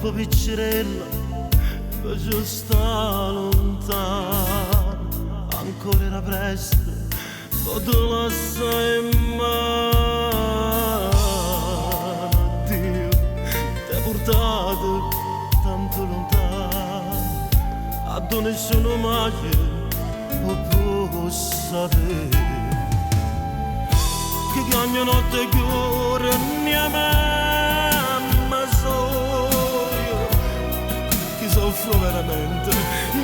tempo piccerella che sta lontano, ancora era presto, ma tu la sai mano. Dio ti ha portato tanto lontano, a dove nessuno mai può sapere. Che ogni notte chiude mia mamma soia, che soffro veramente,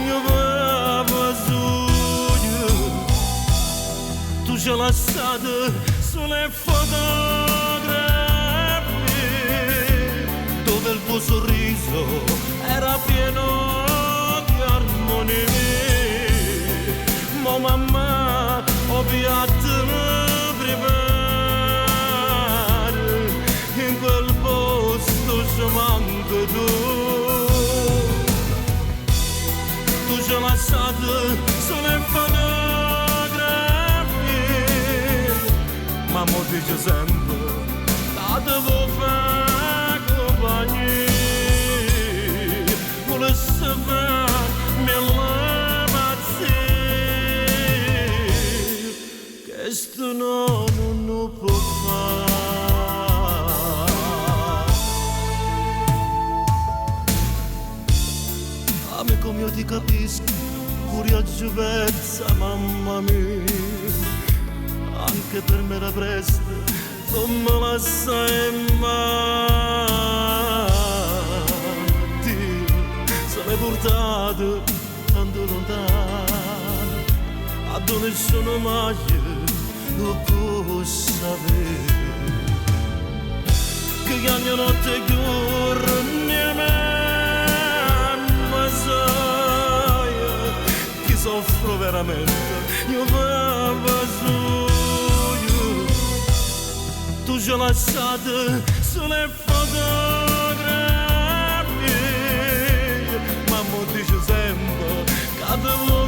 io papà soia. Tu ci hai lasciato sulle fotografie, dove il tuo sorriso era pieno di armonie. Ma mamma, ho piatto in quel posto ci manca tu ci hai lasciato sulle fotografie, ma mo dice sempre da devo fare compagnia, volesse farmi la pazzia, che sto non può fare. Amico mio ti capisco, pure a giovezza mamma mia, anche per me era presto, non me la sai mai. Dio, se l'hai portato tanto lontano, a dove sono mai lo può sapere. Che ogni notte chiude mia mamma soia, che soffro veramente, io papà soia. Tu ci hai lasciato sulle fotografie, ma mo dice sempre che devo